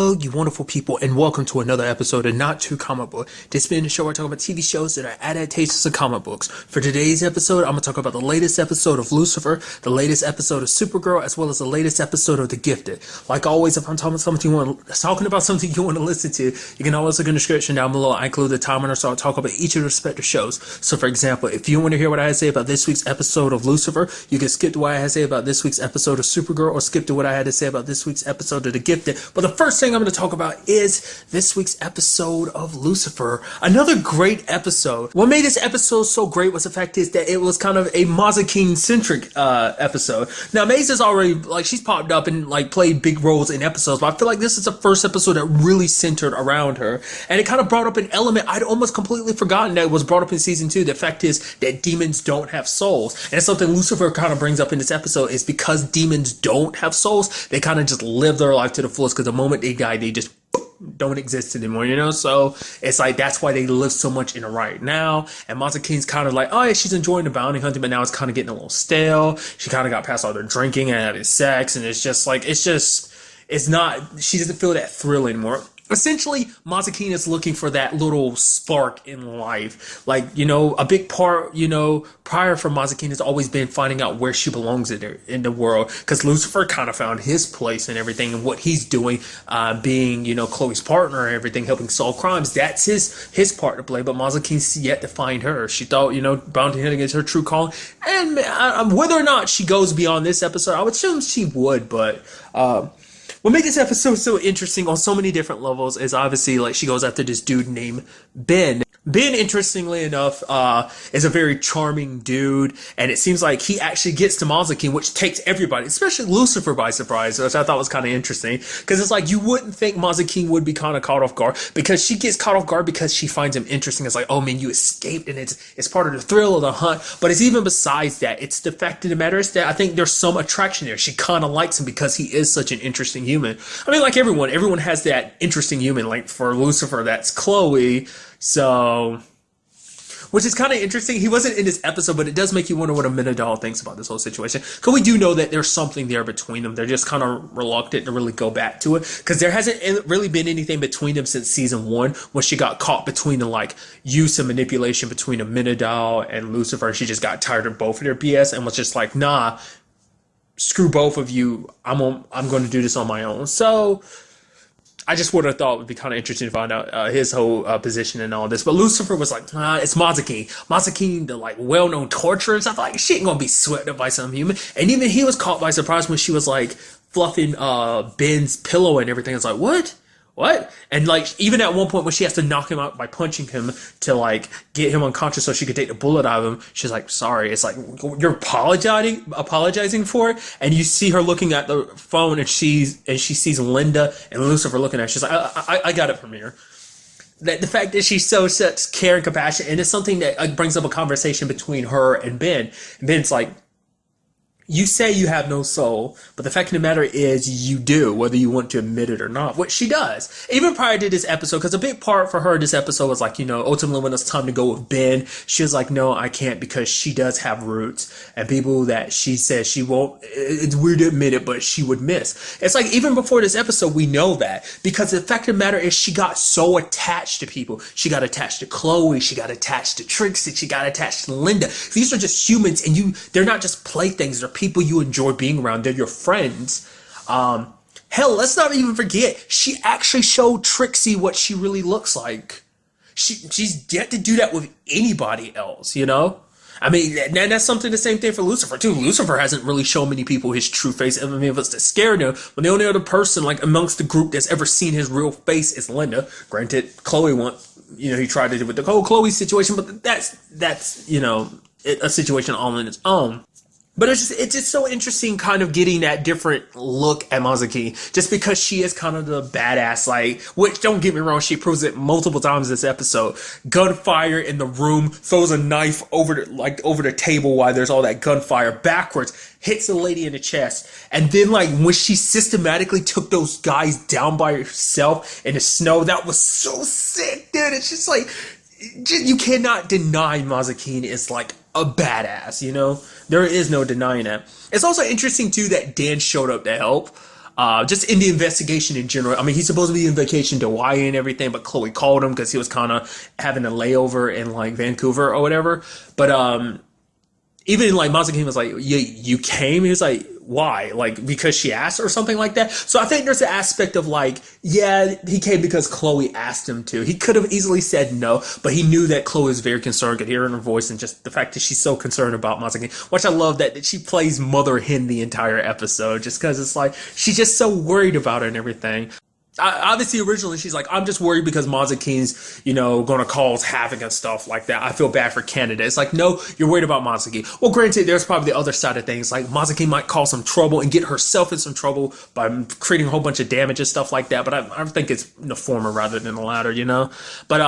Hello, you wonderful people, and welcome to another episode of Not Too Comic Book. This has been the show where I talk about TV shows that are adaptations of comic books. For today's episode, I'm going to talk about the latest episode of Lucifer, the latest episode of Supergirl, as well as the latest episode of The Gifted. Like always, if I'm talking about something you want to listen to, you can always look in the description down below. I include the timer, so I'll talk about each of the respective shows. So, for example, if you want to hear what I had to say about this week's episode of Lucifer, you can skip to what I had to say about this week's episode of Supergirl, or skip to what I had to say about this week's episode of The Gifted. But the first thing I'm going to talk about is this week's episode of Lucifer. Another great episode. What made this episode so great was the fact is that it was kind of a Mazikeen centric episode. Now, Maze is already, she's popped up and played big roles in episodes, but I feel like this is the first episode that really centered around her. And it kind of brought up an element I'd almost completely forgotten that was brought up in season 2. The fact is that demons don't have souls. And it's something Lucifer kind of brings up in this episode, is because demons don't have souls, they kind of just live their life to the fullest, because the moment they die, they just don't exist anymore, so it's that's why they live so much in the right now. And Mazikeen's kind of oh yeah, she's enjoying the bounty hunting, but now it's kind of getting a little stale. She kind of got past all the drinking and having sex, and it's not, she doesn't feel that thrill anymore. Essentially, Mazikeen is looking for that little spark in life. A big part, prior for Mazikeen has always been finding out where she belongs in the world. Because Lucifer kind of found his place and everything, and what he's doing, being, Chloe's partner and everything, helping solve crimes. That's his part to play, but Mazikeen's yet to find her. She thought, bounty hunting is her true calling. And whether or not she goes beyond this episode, I would assume she would, but... what made this episode so interesting on so many different levels is obviously she goes after this dude named Ben. Ben, interestingly enough, is a very charming dude, and it seems like he actually gets to Mazikeen, which takes everybody, especially Lucifer, by surprise, which I thought was kind of interesting, because it's you wouldn't think Mazikeen would be kind of caught off guard, because she gets caught off guard because she finds him interesting. It's oh man, you escaped, and it's part of the thrill of the hunt. But it's even besides that. It's the fact of the matter is that I think there's some attraction there. She kind of likes him because he is such an interesting human. I mean, everyone has that interesting human. For Lucifer, that's Chloe. So, which is kind of interesting. He wasn't in this episode, but it does make you wonder what Amenadal thinks about this whole situation. Because we do know that there's something there between them. They're just kind of reluctant to really go back to it. Because there hasn't really been anything between them since season 1, when she got caught between the use and manipulation between Amenadal and Lucifer. She just got tired of both of their BS and was just nah, screw both of you. I'm going to do this on my own. So... I just would have thought it would be kind of interesting to find out his whole position and all this. But Lucifer was it's Mazikeen. Mazikeen, the well-known torturer and stuff. She ain't gonna be swept up by some human. And even he was caught by surprise when she was fluffing Ben's pillow and everything. It's what? What? And even at one point when she has to knock him out by punching him to get him unconscious so she could take the bullet out of him, she's sorry. It's you're apologizing for it, and you see her looking at the phone, and she sees Linda and Lucifer looking at her. She's I got it from here. That the fact that she's such care and compassion, and it's something that brings up a conversation between her and Ben. And Ben's you say you have no soul, but the fact of the matter is you do, whether you want to admit it or not, which she does. Even prior to this episode, because a big part for her this episode was ultimately when it's time to go with Ben, she was no, I can't, because she does have roots, and people that she says she won't, it's weird to admit it, but she would miss. It's even before this episode, we know that, because the fact of the matter is she got so attached to people. She got attached to Chloe, she got attached to Trixie, she got attached to Linda. These are just humans, and they're not just playthings, they're people you enjoy being around. They're your friends. Hell, let's not even forget, she actually showed Trixie what she really looks like. She's yet to do that with anybody else, I mean, and that's something, the same thing for Lucifer too. Lucifer hasn't really shown many people his true face. I mean, if it's scared him, when the only other person amongst the group that's ever seen his real face is Linda. Granted, Chloe he tried to do with the whole Chloe situation, but that's a situation all in its own. But it's just so interesting kind of getting that different look at Mazikeen, just because she is kind of the badass, which, don't get me wrong, she proves it multiple times this episode. Gunfire in the room, throws a knife over the table while there's all that gunfire backwards, hits the lady in the chest, and then when she systematically took those guys down by herself in the snow, that was so sick, dude. It's just you cannot deny Mazikeen is a badass, There is no denying that. It's also interesting too that Dan showed up to help. just in the investigation in general. I mean, he's supposed to be on vacation to Hawaii and everything, but Chloe called him because he was kind of having a layover in like Vancouver or whatever. But even like Mazikeen was like, you came? He was like, why? Like, because she asked or something like that. So I think there's an aspect of like, yeah, he came because Chloe asked him to. He could have easily said no, but he knew that Chloe was very concerned, could hear in her voice, and just the fact that she's so concerned about Mazikeen, which I love that she plays mother hen the entire episode, just because it's like, she's just so worried about her and everything. Obviously, originally, she's like, I'm just worried because Mazikeen's, going to cause havoc and stuff like that. I feel bad for Canada. It's like, no, you're worried about Mazikeen. Well, granted, there's probably the other side of things. Like, Mazikeen might cause some trouble and get herself in some trouble by creating a whole bunch of damage and stuff like that. But I think it's the former rather than the latter, But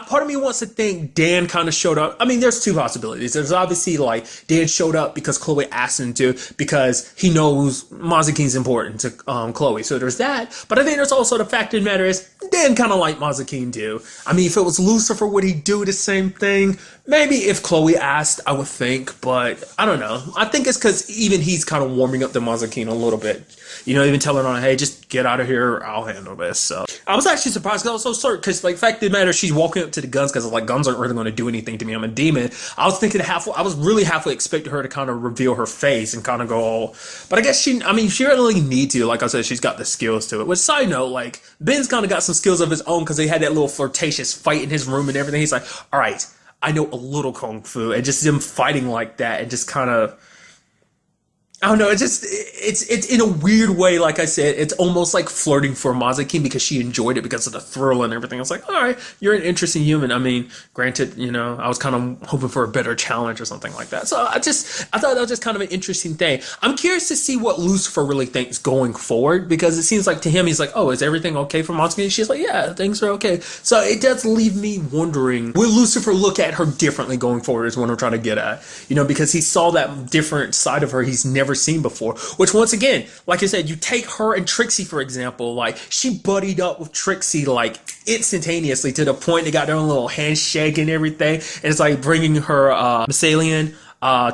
part of me wants to think Dan kind of showed up. I mean, there's two possibilities. There's obviously, like, Dan showed up because Chloe asked him to, because he knows Mazikeen's important to Chloe. So there's that. But I think there's also the fact of the matter is, Dan kind of like Mazikeen too. I mean, if it was Lucifer, would he do the same thing? Maybe if Chloe asked, I would think, but I don't know. I think it's because even he's kind of warming up to Mazikeen a little bit. Even telling her, hey, just get out of here, I'll handle this. So I was actually surprised because I was so certain, because like, fact of the matter, she's walking up to the guns because like, guns aren't really going to do anything to me. I'm a demon. I was thinking I was really halfway expecting her to kind of reveal her face and kind of go all, but I guess she really need to. Like I said, she's got the skills to it. Which, side note, like, Ben's kind of got some skills of his own because they had that little flirtatious fight in his room and everything. He's like, all right, I know a little kung fu, and just them fighting like that and just kind of, I don't know, it's in a weird way, like I said, it's almost like flirting for Mazikeen because she enjoyed it because of the thrill and everything. I was like, all right, you're an interesting human. I mean, granted, I was kind of hoping for a better challenge or something like that. So I thought that was just kind of an interesting thing. I'm curious to see what Lucifer really thinks going forward, because it seems like to him, he's like, oh, is everything okay for Mazikeen? She's like, yeah, things are okay. So it does leave me wondering, will Lucifer look at her differently going forward is what I'm trying to get at, because he saw that different side of her he's never seen before, which once again, like I said, you take her and Trixie, for example, like she buddied up with Trixie like instantaneously to the point they got their own little handshake and everything, and it's like bringing her Mazikeen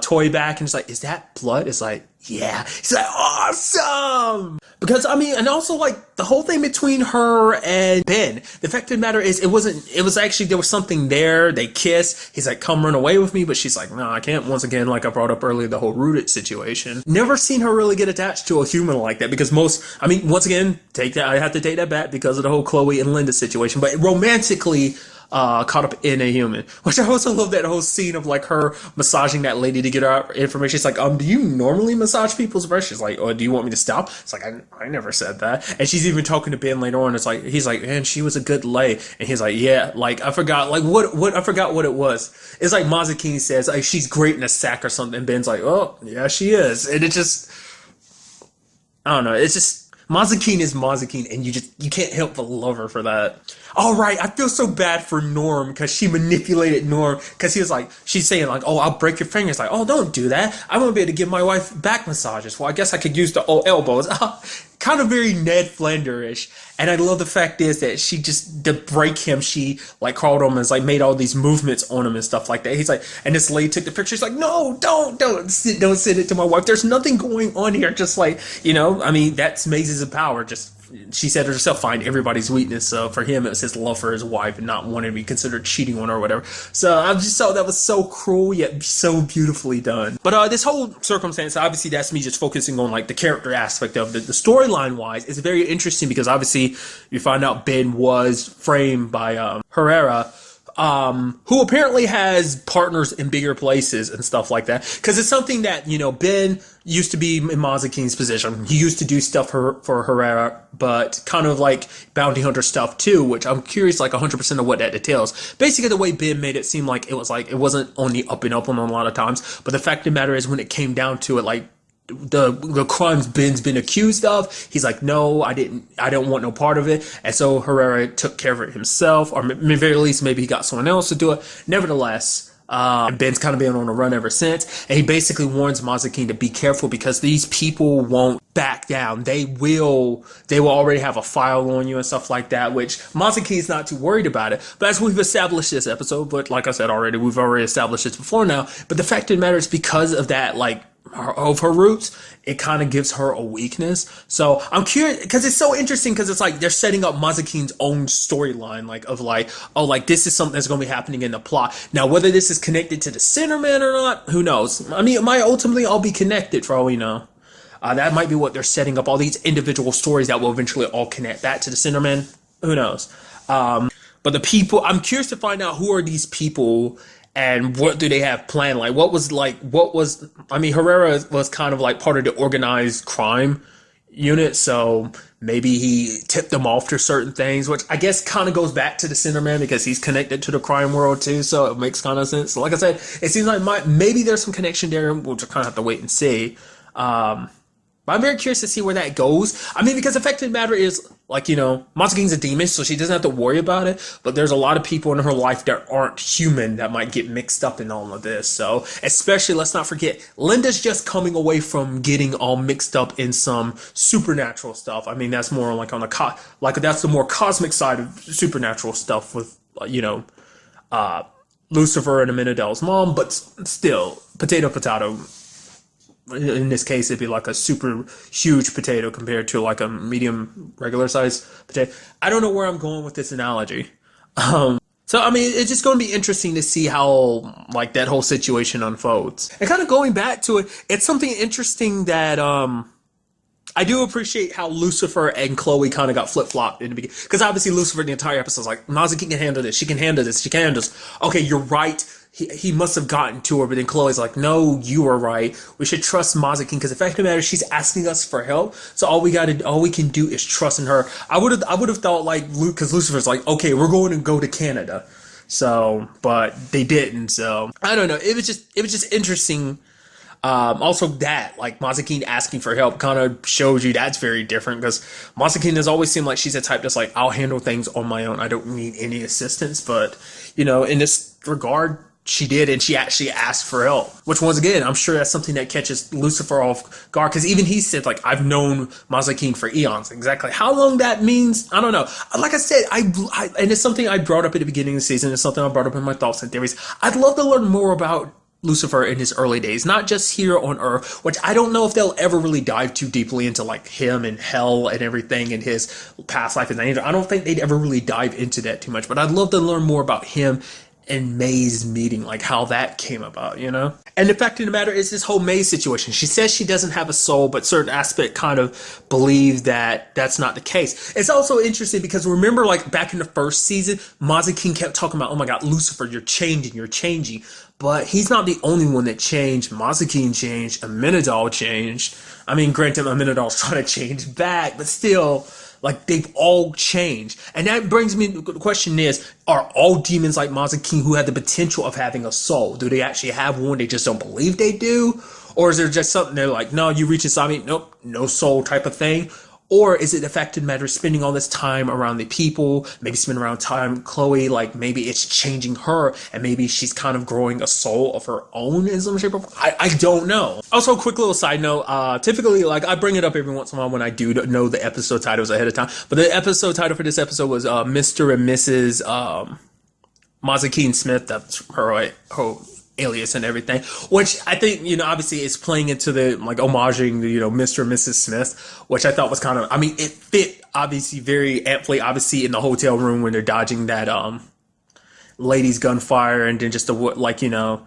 toy back, and it's like, is that blood? It's like, yeah. It's like, awesome! Because, and also, like, the whole thing between her and Ben, the fact of the matter is, it was actually, there was something there, they kiss, he's like, come run away with me, but she's like, no, I can't. Once again, like I brought up earlier, the whole rooted situation. Never seen her really get attached to a human like that, because once again, I have to take that back because of the whole Chloe and Linda situation, but romantically, caught up in a human, which I also love that whole scene of like her massaging that lady to get her information. It's like, do you normally massage people's breasts? She's like, oh, do you want me to stop? It's like, I never said that. And she's even talking to Ben later on. It's like, he's like, man, she was a good lay. And he's like, yeah, like, I forgot, like, I forgot what it was. It's like Mazikeen says, like, she's great in a sack or something. And Ben's like, oh, yeah, she is. And it just, I don't know. It's just, Mazikeen is Mazikeen, and you can't help but love her for that. All right, I feel so bad for Norm because she manipulated Norm, because he was like, she's saying like, oh, I'll break your fingers. Like, oh, don't do that. I want to be able to give my wife back massages. Well, I guess I could use the old elbows. Kind of very Ned Flanders-ish. And I love the fact is that she just, to break him, she like crawled him and like made all these movements on him and stuff like that. He's like, and this lady took the picture. She's like, no, don't send it to my wife. There's nothing going on here. Just like, that's mazes of power. Just, she said herself, find everybody's weakness. So for him, it was his love for his wife and not wanting to be considered cheating on her or whatever. So I just thought that was so cruel yet so beautifully done. But this whole circumstance, obviously that's me just focusing on like the character aspect of it. The storyline wise is very interesting because obviously you find out Ben was framed by Herrera, who apparently has partners in bigger places and stuff like that. Because it's something that, Ben used to be in Mazikeen's position. He used to do stuff for Herrera, but kind of like bounty hunter stuff too, which I'm curious like 100% of what that entails. Basically, the way Ben made it seem like it wasn't on the up and up on a lot of times. But the fact of the matter is, when it came down to it, like, the crimes Ben's been accused of, he's like, no, I don't want no part of it. And so Herrera took care of it himself, or at the very least maybe he got someone else to do it. Nevertheless, and Ben's kind of been on the run ever since, and he basically warns Mazikeen to be careful because these people won't back down. They will already have a file on you and stuff like that, which Mazikeen's not too worried about it. But as we've established this episode, but like I said already, we've already established this before now, but the fact of the matter is, because of that, like, her roots, it kind of gives her a weakness. So I'm curious because it's so interesting because it's like they're setting up Mazikeen's own storyline, like of like, oh, like this is something that's going to be happening in the plot. Now, whether this is connected to the Centerman or not, who knows? I mean, it might ultimately all be connected for all we know. That might be what they're setting up, all these individual stories that will eventually all connect that to the Centerman. Who knows? But the people, I'm curious to find out who are these people and what do they have planned? I mean, Herrera was kind of like part of the organized crime unit, so maybe he tipped them off to certain things, which I guess kind of goes back to the Centerman because he's connected to the crime world too, so it makes kind of sense. So like I said, it seems like maybe there's some connection there, we'll just kind of have to wait and see. But I'm very curious to see where that goes. I mean, because the fact of the matter is, like, Mazikeen's a demon, so she doesn't have to worry about it. But there's a lot of people in her life that aren't human that might get mixed up in all of this. So, especially, let's not forget, Linda's just coming away from getting all mixed up in some supernatural stuff. I mean, that's more like on the that's the more cosmic side of supernatural stuff with, Lucifer and Amenadel's mom. But still, potato. In this case, it'd be like a super huge potato compared to like a medium regular size potato. I don't know where I'm going with this analogy. So, I mean, it's just going to be interesting to see how like that whole situation unfolds. And kind of going back to it, it's something interesting that I do appreciate how Lucifer and Chloe kind of got flip-flopped in the beginning. Because obviously Lucifer, the entire episode is like, Mazikeen can handle this. She can handle this. She can handle this. Okay, you're right. He must have gotten to her, but then Chloe's like, no, you are right. We should trust Mazikeen because the fact of the matter is she's asking us for help. So all we can do is trust in her. I would have thought like Luke, because Lucifer's like, okay, we're going to go to Canada. So, but they didn't. So I don't know. It was just interesting. Also that, like, Mazikeen asking for help kind of shows you that's very different because Mazikeen has always seemed like she's a type that's like, I'll handle things on my own. I don't need any assistance. But, in this regard, she did, and she actually asked for help, which once again, I'm sure that's something that catches Lucifer off guard because even he said, like, I've known Mazikeen for eons. Exactly how long that means, I don't know. Like I said, and it's something I brought up at the beginning of the season. It's something I brought up in my thoughts and theories. I'd love to learn more about Lucifer in his early days, not just here on Earth, which I don't know if they'll ever really dive too deeply into like him and hell and everything and his past life as an angel. I don't think they'd ever really dive into that too much, but I'd love to learn more about him and May's meeting, like how that came about, And the fact of the matter is this whole May situation. She says she doesn't have a soul, but certain aspect kind of believe that that's not the case. It's also interesting because remember, like back in the first season, Mazikeen kept talking about, oh my God, Lucifer, you're changing. But he's not the only one that changed. Mazikeen changed. Amenadel changed. I mean, granted, Amenadel's trying to change back, but still, like, they've all changed. And that brings me to the question is, are all demons like Mazikeen who have the potential of having a soul? Do they actually have one? They just don't believe they do? Or is there just something they're like, no, you reach inside me, nope, no soul type of thing? Or is it the fact of the matter spending all this time around the people, maybe spending around time Chloe, like maybe it's changing her and maybe she's kind of growing a soul of her own in some shape or form? I don't know. Also, quick little side note, typically, like I bring it up every once in a while when I do know the episode titles ahead of time, but the episode title for this episode was Mr. and Mrs. Mazikeen Smith. That's her alias and everything, which I think, obviously is playing into the, like, homaging the, Mr. and Mrs. Smith, which I thought was kind of, I mean, it fit, obviously, very aptly, obviously, in the hotel room when they're dodging that, lady's gunfire, and then just the,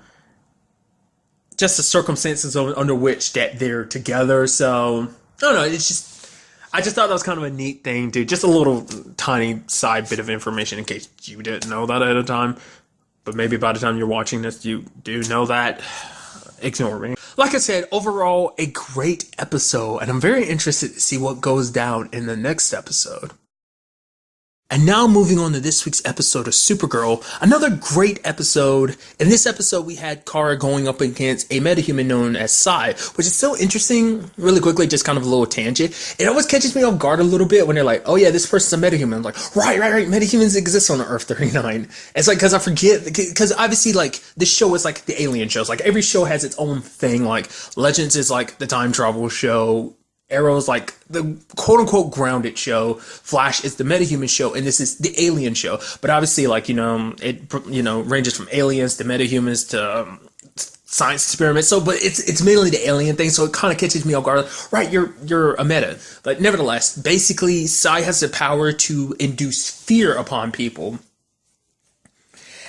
just the circumstances under which that they're together, so, I don't know, it's just, I just thought that was kind of a neat thing, dude, just a little tiny side bit of information in case you didn't know that ahead of time. But maybe by the time you're watching this, you do know that. Ignore me. Like I said, overall, a great episode. And I'm very interested to see what goes down in the next episode. And now moving on to this week's episode of Supergirl, another great episode. In this episode, we had Kara going up against a metahuman known as Psy, which is so interesting. Really quickly, just kind of a little tangent. It always catches me off guard a little bit when they're like, oh yeah, this person's a metahuman. I'm like, right. Metahumans exist on Earth 39. It's like, because I forget, because obviously, like, this show is like the alien shows. Like, every show has its own thing. Like, Legends is like the time travel show. Arrow's like the quote-unquote grounded show. Flash is the metahuman show, and this is the alien show. But obviously, like, it ranges from aliens to metahumans to science experiment. So, but it's mainly the alien thing. So it kind of catches me off guard. Right, you're a meta, but nevertheless, basically, Psi has the power to induce fear upon people.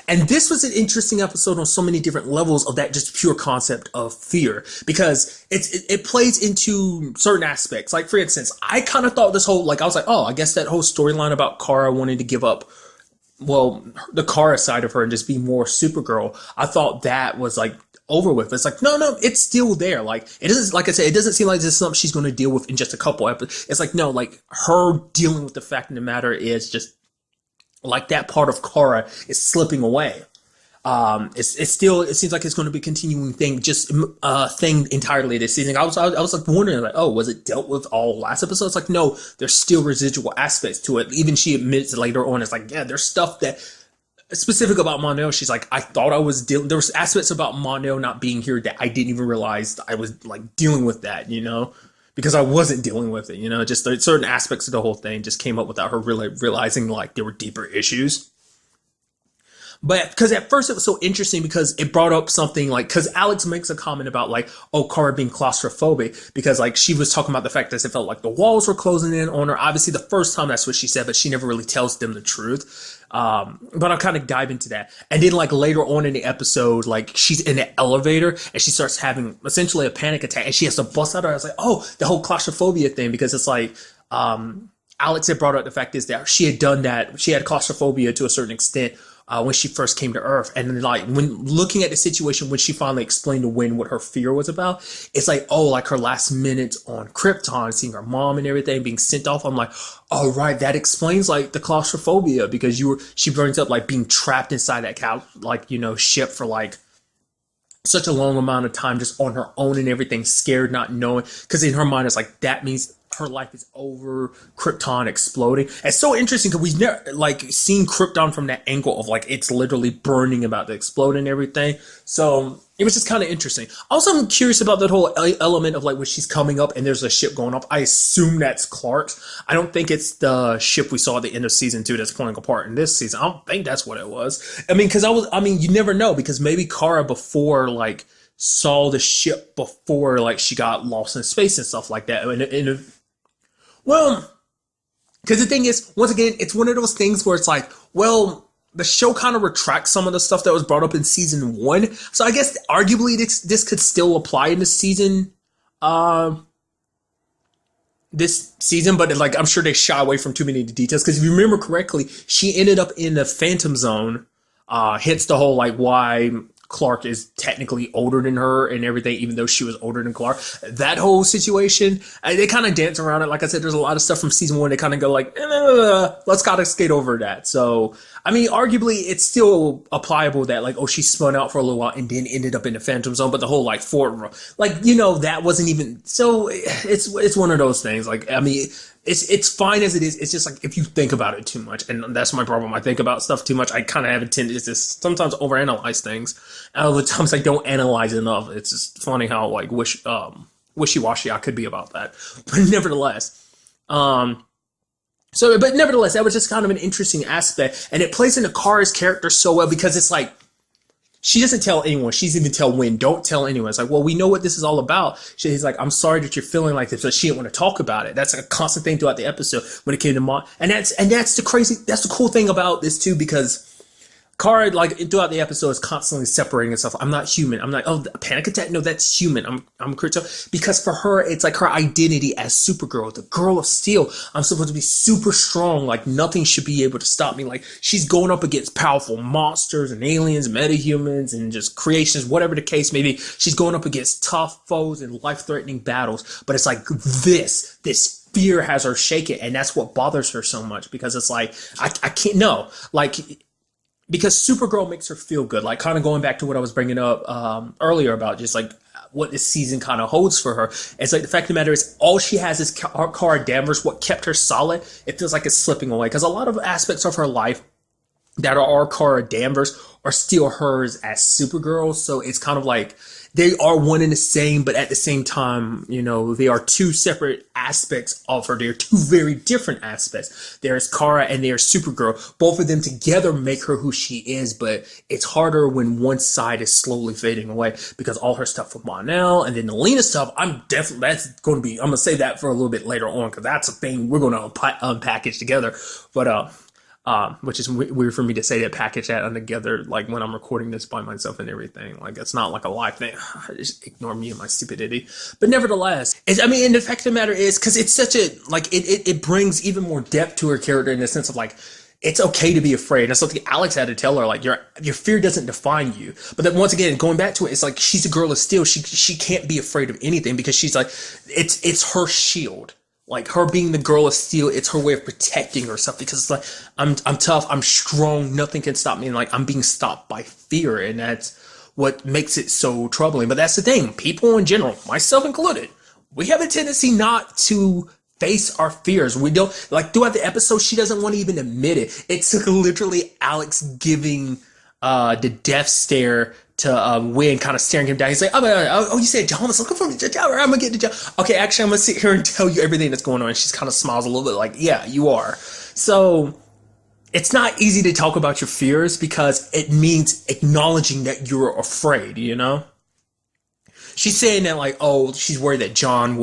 And this was an interesting episode on so many different levels of that just pure concept of fear, because it plays into certain aspects. Like, for instance, I kind of thought this whole, like, I was like, oh, I guess that whole storyline about Kara wanting to give up, well, the Kara side of her and just be more Supergirl, I thought that was like over with. It's like, no, it's still there. Like, it doesn't, like I said, it doesn't seem like this is something she's going to deal with in just a couple episodes. It's like, no, like her dealing with the fact of the matter is just like that part of Kara is slipping away. It's still, it seems like it's going to be a continuing thing, just thing entirely this season. I was like wondering, like, oh, was it dealt with all last episode? It's like, no, there's still residual aspects to it. Even she admits later on, it's like, yeah, there's stuff that specific about Mon-El. She's like, I thought I was dealing, there was aspects about Mon-El not being here that I didn't even realize I was like dealing with that, you know, because I wasn't dealing with it, you know, just certain aspects of the whole thing just came up without her really realizing like there were deeper issues. But because at first it was so interesting because it brought up something like, because Alex makes a comment about like, oh, Kara being claustrophobic, because like she was talking about the fact that it felt like the walls were closing in on her. Obviously the first time that's what she said, but she never really tells them the truth. But I'll kind of dive into that. And then like later on in the episode, like she's in the elevator and she starts having essentially a panic attack and she has to bust out. I was like, oh, the whole claustrophobia thing, because it's like, Alex had brought up the fact is that she had done that. She had claustrophobia to a certain extent when she first came to Earth. And then like when looking at the situation, when she finally explained to Wynn what her fear was about, it's like, oh, like her last minutes on Krypton, seeing her mom and everything being sent off. I'm like, oh, right. That explains like the claustrophobia, because she brings up like being trapped inside that like, you know, ship for like such a long amount of time, just on her own and everything, scared, not knowing. Because in her mind, it's like, that means her life is over, Krypton exploding. It's so interesting because we've never like seen Krypton from that angle of like it's literally burning, about to explode and everything. So it was just kind of interesting. Also, I'm curious about that whole element of like when she's coming up and there's a ship going up. I assume that's Clark's. I don't think it's the ship we saw at the end of season 2 that's pulling apart in this season. I don't think that's what it was. I mean, because you never know, because maybe Kara before like saw the ship before like she got lost in space and stuff like that. Well, because the thing is, once again, it's one of those things where it's like, well, the show kind of retracts some of the stuff that was brought up in season 1. So I guess arguably this could still apply in this season, but like I'm sure they shy away from too many of the details. Because if you remember correctly, she ended up in the Phantom Zone, hence the whole like why Clark is technically older than her and everything, even though she was older than Clark. That whole situation, they kind of dance around it. Like I said, there's a lot of stuff from season 1. They kind of go like, let's gotta skate over that. So, I mean, arguably, it's still applicable that like, oh, she spun out for a little while and then ended up in the Phantom Zone. But the whole like like, you know, that wasn't even. So it's one of those things. Like, I mean, it's fine as it is. It's just like if you think about it too much, and that's my problem. I think about stuff too much. I kind of have a tendency to sometimes overanalyze things. And other times I don't analyze enough. It's just funny how like wishy-washy I could be about that. But nevertheless, but nevertheless, that was just kind of an interesting aspect, and it plays into Kara's character so well, because it's like she doesn't tell anyone. She's even tell Wynn, don't tell anyone. It's like, well, we know what this is all about. He's like, I'm sorry that you're feeling like this, but she didn't want to talk about it. That's a constant thing throughout the episode when it came to Mom. And that's the cool thing about this too, because Kara, like, throughout the episode is constantly separating herself. I'm not human. I'm like, oh, a panic attack? No, that's human. I'm crypto. Because for her, it's like her identity as Supergirl, the girl of steel. I'm supposed to be super strong. Like, nothing should be able to stop me. Like, she's going up against powerful monsters and aliens, metahumans, and just creations, whatever the case may be. She's going up against tough foes and life-threatening battles. But it's like this fear has her shaken, and that's what bothers her so much, because it's like, I can't, no, like, because Supergirl makes her feel good, like kind of going back to what I was bringing up earlier about just like what this season kind of holds for her. It's like the fact of the matter is all she has is Kara Danvers. What kept her solid, it feels like it's slipping away, because a lot of aspects of her life that are Kara Danvers are still hers as Supergirl. So it's kind of like they are one and the same, but at the same time, you know, they are two separate aspects of her. They're two very different aspects. There's Kara and there's Supergirl. Both of them together make her who she is, but it's harder when one side is slowly fading away because all her stuff with Mon-El and then the Lena stuff, I'm going to say that for a little bit later on because that's a thing we're going to unpackage together. But, which is weird for me to say that, package that together, like when I'm recording this by myself and everything. Like, it's not like a live thing. Just ignore me and my stupidity. But nevertheless, and the fact of the matter is, because it's such a, like, it brings even more depth to her character in the sense of, like, it's okay to be afraid. And that's something Alex had to tell her, like, your fear doesn't define you. But then once again, going back to it, it's like, she's a girl of steel. She can't be afraid of anything because she's like, it's her shield. Like, her being the girl of steel, it's her way of protecting herself because it's like, I'm tough, I'm strong, nothing can stop me. And like, I'm being stopped by fear. And that's what makes it so troubling. But that's the thing. People in general, myself included, we have a tendency not to face our fears. We don't, like, throughout the episode, she doesn't want to even admit it. It took literally Alex giving the death stare to Win, kind of staring him down. He's like, oh, you said John was looking for me, I'm gonna get the job. Okay, actually, I'm gonna sit here and tell you everything that's going on. And she kind of smiles a little bit like, yeah, you are. So it's not easy to talk about your fears because it means acknowledging that you're afraid, you know? She's saying that, like, oh, she's worried that John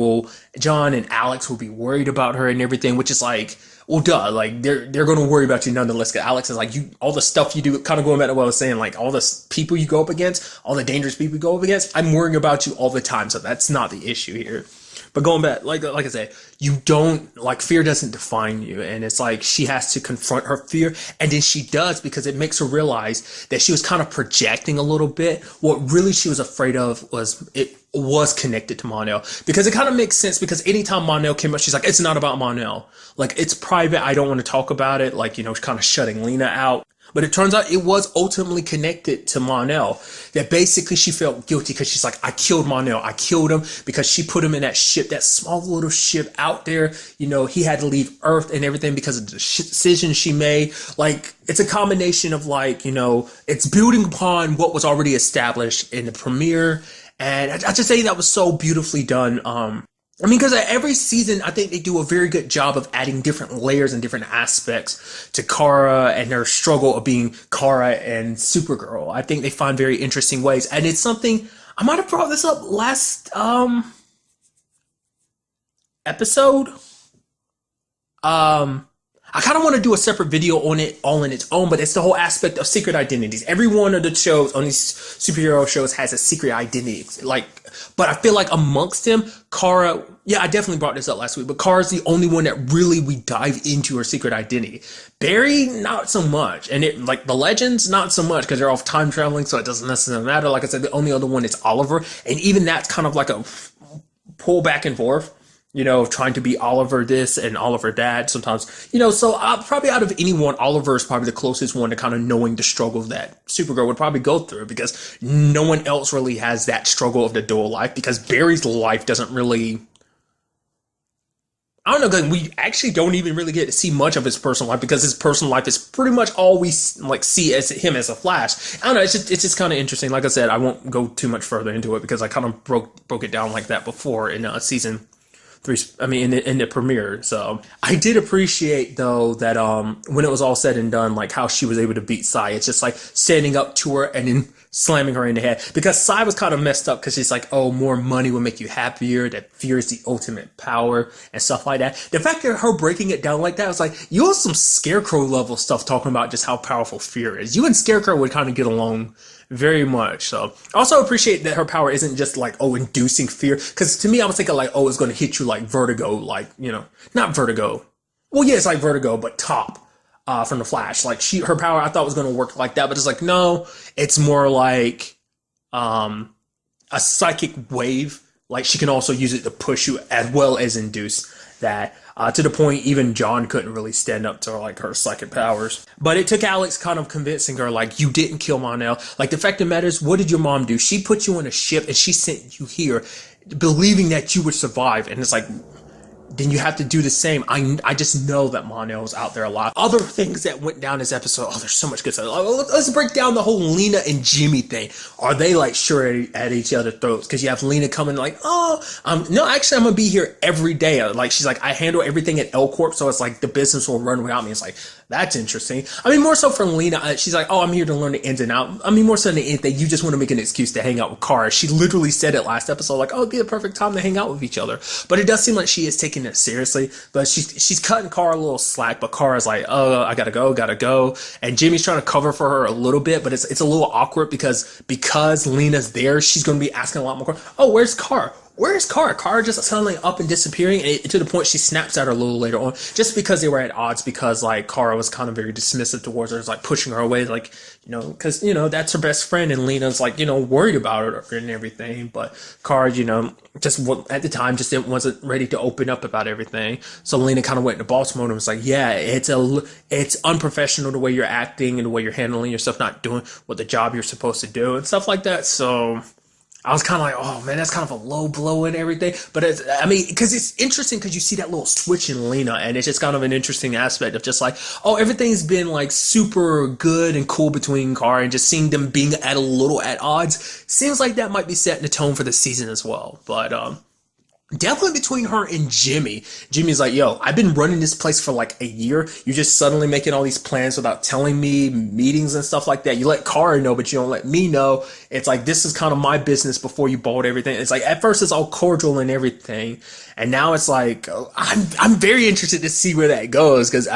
and Alex will be worried about her and everything, which is like, well, duh, like, they're going to worry about you nonetheless. Because Alex is like, all the stuff you do, kind of going back to what I was saying, like, all the people you go up against, all the dangerous people you go up against, I'm worrying about you all the time. So that's not the issue here. But going back, like I said, you don't, like, fear doesn't define you. And it's like she has to confront her fear. And then she does because it makes her realize that she was kind of projecting a little bit. What really she was afraid of was connected to Mon-El. Because it kind of makes sense because anytime Mon-El came up, she's like, it's not about Mon-El. Like, it's private. I don't want to talk about it. Like, you know, kind of shutting Lena out. But it turns out it was ultimately connected to Mon-El. That basically she felt guilty because she's like, I killed Mon-El. I killed him because she put him in that ship, that small little ship out there. You know, he had to leave Earth and everything because of the decision she made. Like, it's a combination of, like, you know, it's building upon what was already established in the premiere. And I just say that was so beautifully done. I mean, because every season, I think they do a very good job of adding different layers and different aspects to Kara and her struggle of being Kara and Supergirl. I think they find very interesting ways. And it's something, I might have brought this up last episode. I kind of want to do a separate video on it all in its own, but it's the whole aspect of secret identities. Every one of the shows on these superhero shows has a secret identity. Like, but I feel like amongst them, Kara, yeah, I definitely brought this up last week, but Kara's the only one that really we dive into her secret identity. Barry, not so much. And it, like, the Legends, not so much because they're off time traveling, so it doesn't necessarily matter. Like I said, the only other one is Oliver. And even that's kind of like a pull back and forth. You know, trying to be Oliver this and Oliver that sometimes, you know, so probably out of anyone, Oliver is probably the closest one to kind of knowing the struggle that Supergirl would probably go through because no one else really has that struggle of the dual life because Barry's life doesn't really, I don't know, because we actually don't even really get to see much of his personal life because his personal life is pretty much all we like see as him as a Flash. I don't know, it's just kind of interesting. Like I said, I won't go too much further into it because I kind of broke it down like that before in season 3, I mean, in the premiere. So I did appreciate though that when it was all said and done, like how she was able to beat Sai. It's just like standing up to her and then slamming her in the head because Sai was kind of messed up because she's like, oh, more money will make you happier, that fear is the ultimate power and stuff like that. The fact that her breaking it down like that was like, you have some Scarecrow level stuff talking about just how powerful fear is. You and Scarecrow would kind of get along very much. So I also appreciate that her power isn't just like, oh, inducing fear, because to me I was thinking like, oh, it's going to hit you like Vertigo, like, you know, not Vertigo, well, yeah, it's like Vertigo but Top from the Flash. Like her power I thought was going to work like that, but it's like, no, it's more like a psychic wave. Like she can also use it to push you as well as induce that. To the point even John couldn't really stand up to her, like her psychic powers. But it took Alex kind of convincing her, like, you didn't kill Mon-El. Like, the fact of the matter is, what did your mom do? She put you on a ship and she sent you here believing that you would survive. And it's like, then you have to do the same. I just know that Monel's out there a lot. Other things that went down this episode, oh, there's so much good stuff. Let's break down the whole Lena and Jimmy thing. Are they like sure at each other's throats? Because you have Lena coming like, oh, no, actually I'm gonna be here every day. Like she's like, I handle everything at L Corp, so it's like the business will run without me. It's like, that's interesting. I mean, more so for Lena, she's like, oh, I'm here to learn the ins and out. I mean, more so than anything, you just want to make an excuse to hang out with Kara. She literally said it last episode, like, oh, it'd be the perfect time to hang out with each other. But it does seem like she is taking it seriously. But she's cutting Kara a little slack, but Kara's like, oh, I gotta go. And Jimmy's trying to cover for her a little bit, but it's a little awkward because Lena's there, she's going to be asking a lot more. Oh, where's Kara? Where's Kara? Kara just suddenly up and disappearing, and to the point she snaps at her a little later on, just because they were at odds, because like Kara was kind of very dismissive towards her, like pushing her away, like, because that's her best friend, and Lena's like, worried about her and everything. But Kara, just at the time just wasn't ready to open up about everything. So Lena kind of went into boss mode and was like, yeah, it's unprofessional the way you're acting and the way you're handling yourself, not doing what the job you're supposed to do and stuff like that. So I was kind of like, oh man, that's kind of a low blow and everything. But because it's interesting, because you see that little switch in Lena, and it's just kind of an interesting aspect of just like, oh, everything's been like super good and cool between Kara, and just seeing them being at odds seems like that might be setting the tone for the season as well. But definitely between her and Jimmy. Jimmy's like, yo, I've been running this place for like a year. You're just suddenly making all these plans without telling me, meetings and stuff like that. You let Kara know, but you don't let me know. It's like, this is kind of my business before you bought everything. It's like, at first it's all cordial and everything. And now it's like, I'm very interested to see where that goes, because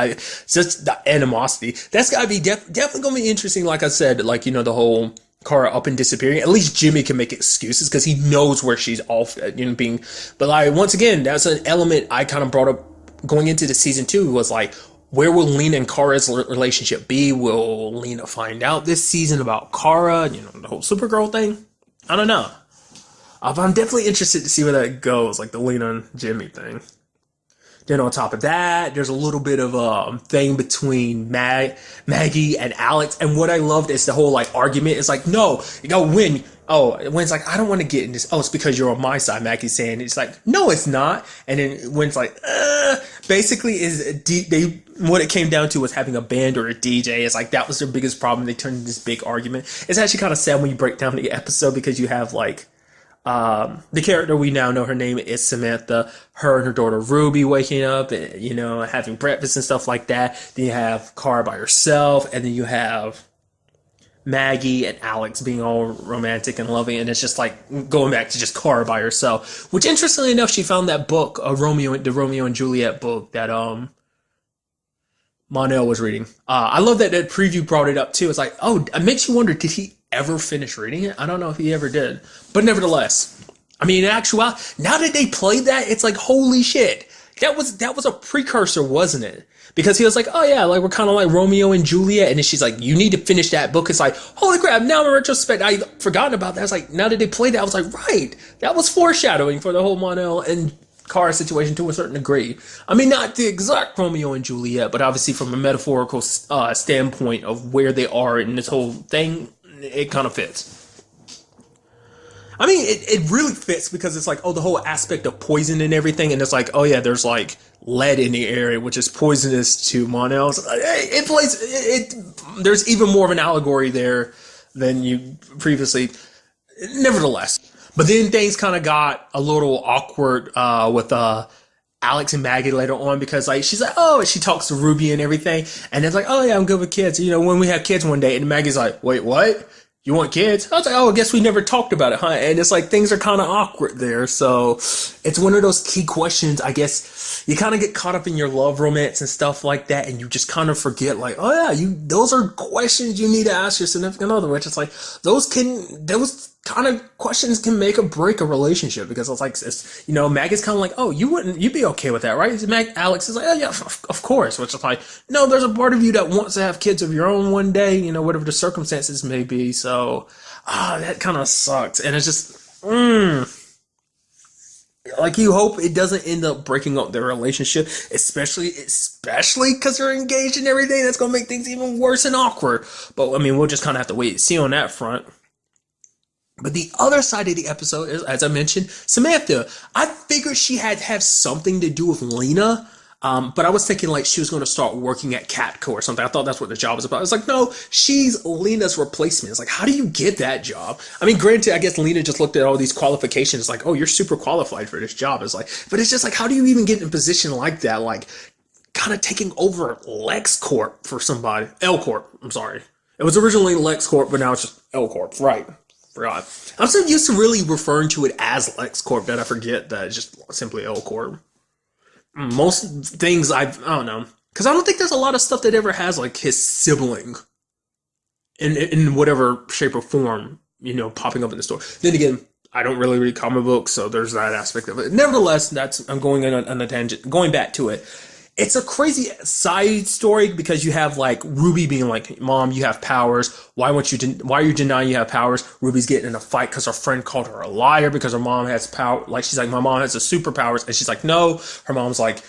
just the animosity. That's got to be definitely going to be interesting. Like I said, like, the whole Kara up and disappearing. At least Jimmy can make excuses because he knows where she's off at, being. But like, once again, that's an element I kind of brought up going into the season 2, was like, where will Lena and Kara's relationship be? Will Lena find out this season about Kara? The whole Supergirl thing? I don't know. I'm definitely interested to see where that goes, like the Lena and Jimmy thing. Then on top of that, there's a little bit of a thing between Maggie and Alex. And what I loved is the whole like argument. It's like, no, Wynn. Oh, Wynn's like, I don't want to get in this. Oh, it's because you're on my side, Maggie's saying. It's like, no, it's not. And then Wynn's like, basically what it came down to was having a band or a DJ. It's like, that was their biggest problem. They turned into this big argument. It's actually kind of sad when you break down the episode, because you have like, the character we now know, her name is Samantha, her and her daughter Ruby waking up and, having breakfast and stuff like that. Then you have Kara by herself, and then you have Maggie and Alex being all romantic and loving, and it's just like going back to just Kara by herself, which interestingly enough, she found that book, the Romeo and Juliet book that, Monel was reading. I love that preview brought it up too. It's like, oh, it makes you wonder, did he ever finish reading it? I don't know if he ever did. But nevertheless, I mean, in actuality, now that they played that, it's like, holy shit. That was a precursor, wasn't it? Because he was like, oh yeah, like we're kind of like Romeo and Juliet. And then she's like, you need to finish that book. It's like, holy crap, now in retrospect, I forgotten about that. I was like, now that they played that, I was like, right. That was foreshadowing for the whole Monel and Kara situation to a certain degree. I mean, not the exact Romeo and Juliet, but obviously from a metaphorical standpoint of where they are in this whole thing, it kind of fits. I mean, it really fits because it's like, oh, the whole aspect of poison and everything, and it's like, oh yeah, there's like lead in the area, which is poisonous to Monel. So there's even more of an allegory there than you previously. Nevertheless, but then things kind of got a little awkward with Alex and Maggie later on, because like she's like, oh, she talks to Ruby and everything, and it's like, oh yeah, I'm good with kids. When we have kids one day, and Maggie's like, wait, what? You want kids? I was like, oh, I guess we never talked about it, huh? And it's like, things are kind of awkward there. So it's one of those key questions. I guess you kind of get caught up in your love romance and stuff like that, and you just kind of forget, like, oh yeah, those are questions you need to ask your significant other, which is like, those kind of questions can make or break a relationship, because it's like, Maggie's kind of like, oh, you'd be okay with that, right? Alex is like, oh yeah, of course, which is like, no, there's a part of you that wants to have kids of your own one day, whatever the circumstances may be. So, that kind of sucks. And it's just, like, you hope it doesn't end up breaking up their relationship, especially because they're engaged and everything. That's going to make things even worse and awkward. But, I mean, we'll just kind of have to wait and see on that front. But the other side of the episode is, as I mentioned, Samantha. I figured she had to have something to do with Lena. But I was thinking like she was going to start working at Catco or something. I thought that's what the job was about. I was like, no, she's Lena's replacement. It's like, how do you get that job? I mean, granted, I guess Lena just looked at all these qualifications like, oh, you're super qualified for this job. It's like, but it's just like, how do you even get in a position like that? Like, kind of taking over LexCorp for somebody. LCorp, I'm sorry. It was originally LexCorp, but now it's just LCorp. Right. Forgot. I'm so used to really referring to it as LexCorp that I forget that it's just simply LCorp. Most things I don't know. Because I don't think there's a lot of stuff that ever has like his sibling in whatever shape or form, popping up in the store. Then again, I don't really read comic books, so there's that aspect of it. Nevertheless, I'm going on a tangent. Going back to it, it's a crazy side story because you have like Ruby being like, "Mom, you have powers. Why are you denying you have powers?" Ruby's getting in a fight because her friend called her a liar because her mom has power. Like she's like, "My mom has the superpowers," and she's like, "No." Her mom's like,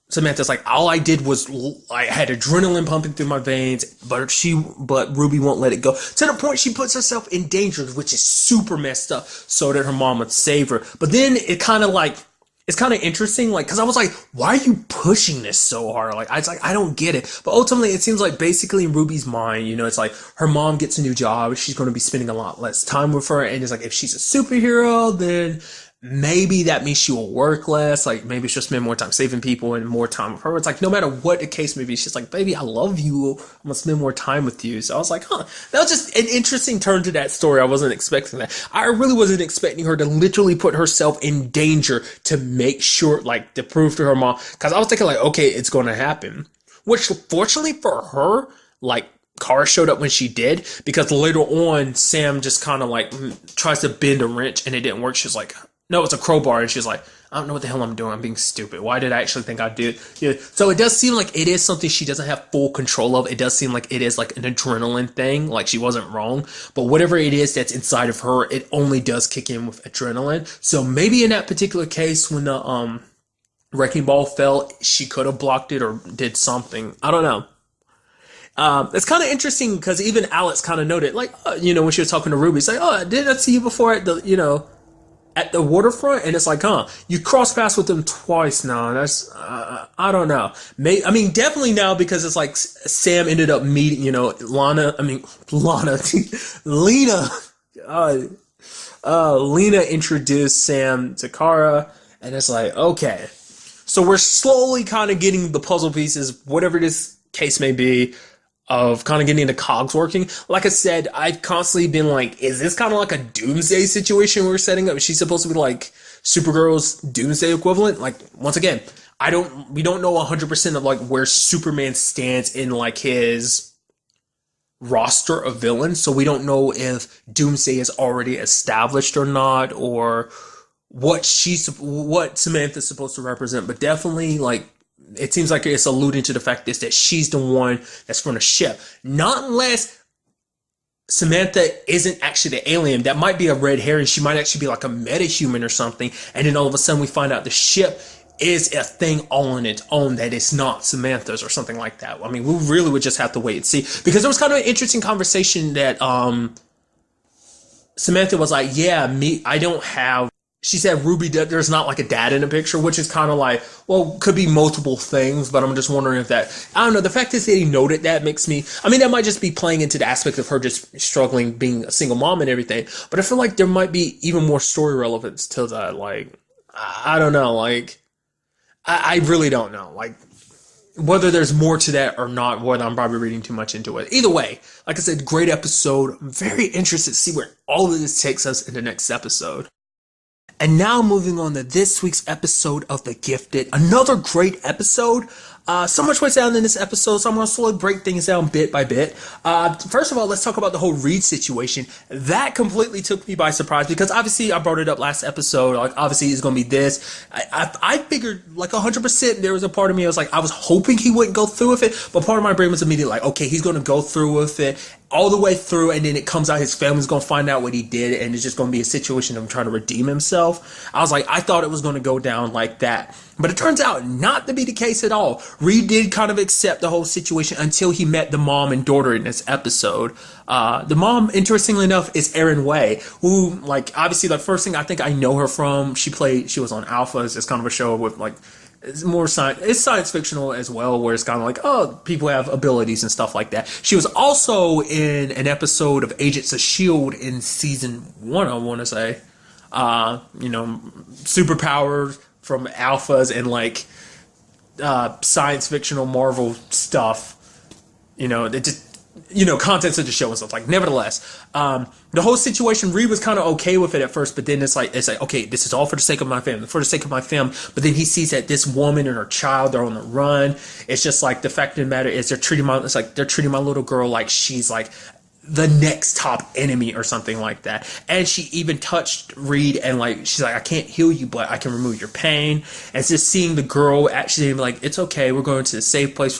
Samantha's like, all I did was I had adrenaline pumping through my veins, but Ruby won't let it go. To the point she puts herself in danger, which is super messed up, so that her mom would save her. But then it's kind of interesting, like, because I was like, why are you pushing this so hard? Like, I don't get it. But ultimately, it seems like basically in Ruby's mind, it's like her mom gets a new job, she's going to be spending a lot less time with her, and it's like if she's a superhero, then maybe that means she will work less. Like maybe she'll spend more time saving people and more time with her. It's like no matter what the case may be, she's like, baby, I love you. I'm gonna spend more time with you. So I was like, that was just an interesting turn to that story. I wasn't expecting that. I really wasn't expecting her to literally put herself in danger to make sure, like, to prove to her mom. Because I was thinking like, okay, it's gonna happen. Which fortunately for her, like, Kara showed up when she did, because later on Sam just kind of like tries to bend a wrench and it didn't work. She's like, no, it's a crowbar. And she's like, I don't know what the hell I'm doing. I'm being stupid. Why did I actually think I'd do it? Yeah. So it does seem like it is something she doesn't have full control of. It does seem like it is like an adrenaline thing. Like she wasn't wrong. But whatever it is that's inside of her, it only does kick in with adrenaline. So maybe in that particular case when the wrecking ball fell, she could have blocked it or did something. I don't know. It's kind of interesting because even Alex kind of noted, like, when she was talking to Ruby, it's like, oh, didn't I see you before at at the waterfront? And it's like, you cross paths with them twice now. That's, I don't know. Definitely now, because it's like Sam ended up meeting, Lena, Lena introduced Sam to Kara, and it's like, okay. So we're slowly kind of getting the puzzle pieces, whatever this case may be, of kind of getting the cogs working. Like I said, I've constantly been like, is this kind of like a doomsday situation we're setting up? Is she supposed to be like Supergirl's doomsday equivalent? Like, once again, we don't know 100% of like where Superman stands in like his roster of villains. So we don't know if doomsday is already established or not, or what Samantha's supposed to represent. But definitely, like, it seems like it's alluding to the fact that she's the one that's from the ship. Not unless Samantha isn't actually the alien. That might be a red herring. She might actually be like a metahuman or something. And then all of a sudden we find out the ship is a thing all on its own, that it's not Samantha's or something like that. I mean, we really would just have to wait and see. Because there was kind of an interesting conversation that Samantha was like, I don't have... She said, Ruby, there's not like a dad in the picture, which is kind of like, well, could be multiple things, but I'm just wondering if that, I don't know, the fact that he noted that makes me, that might just be playing into the aspect of her just struggling being a single mom and everything, but I feel like there might be even more story relevance to that. Like, I don't know, like, I really don't know, like, whether there's more to that or not, whether I'm probably reading too much into it. Either way, like I said, great episode. I'm very interested to see where all of this takes us in the next episode. And now moving on to this week's episode of The Gifted. Another great episode. So much went down in this episode, so I'm going to slowly break things down bit by bit. First of all, let's talk about the whole Reed situation. That completely took me by surprise, because obviously I brought it up last episode. Like, obviously it's going to be this. I figured like 100% there was a part of me, I was hoping he wouldn't go through with it, but part of my brain was immediately like, okay, he's going to go through with it. all the way through, and then it comes out his family's gonna find out what he did, and it's just gonna be a situation of him trying to redeem himself. I was like, I thought it was gonna go down like that, but it turns out not to be the case at all. Reed did kind of accept the whole situation until he met the mom and daughter in this episode. The mom, interestingly enough, is Erin Way, who, like, obviously the first thing I think I know her from, she was on Alpha. It's kind of a show with, like, it's more science fictional as well, where it's kind of like, oh, people have abilities and stuff like that. She was also in an episode of Agents of S.H.I.E.L.D. in season 1, I want to say. Superpowers from Alphas and, like, science fictional Marvel stuff. It just, contents of the show and stuff. Like, nevertheless, the whole situation, Reed was kind of okay with it at first, but then it's like, okay, this is all for the sake of my family, But then he sees that this woman and her child are on the run. It's just like, the fact of the matter is they're treating my little girl like she's like the next top enemy or something like that. And she even touched Reed and, like, she's like, I can't heal you, but I can remove your pain. And it's just seeing the girl actually like, it's okay, we're going to a safe place,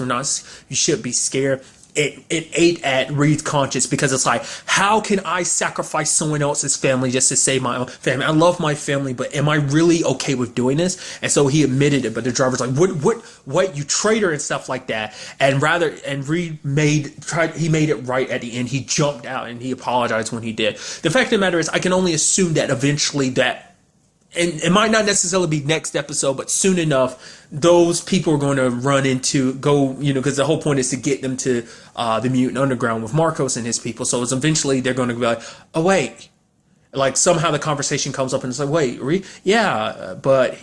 you should be scared. It ate at Reed's conscience, because it's like, how can I sacrifice someone else's family just to save my own family? I love my family, but am I really okay with doing this? And so he admitted it, but the driver's like, what, you traitor, and stuff like that. And Reed made it right at the end. He jumped out and he apologized when he did. The fact of the matter is, I can only assume that eventually and it might not necessarily be next episode, but soon enough, those people are going to because the whole point is to get them to the Mutant Underground with Marcos and his people. So it's eventually they're going to be like, oh, wait. Like, somehow the conversation comes up and it's like, wait, yeah, but,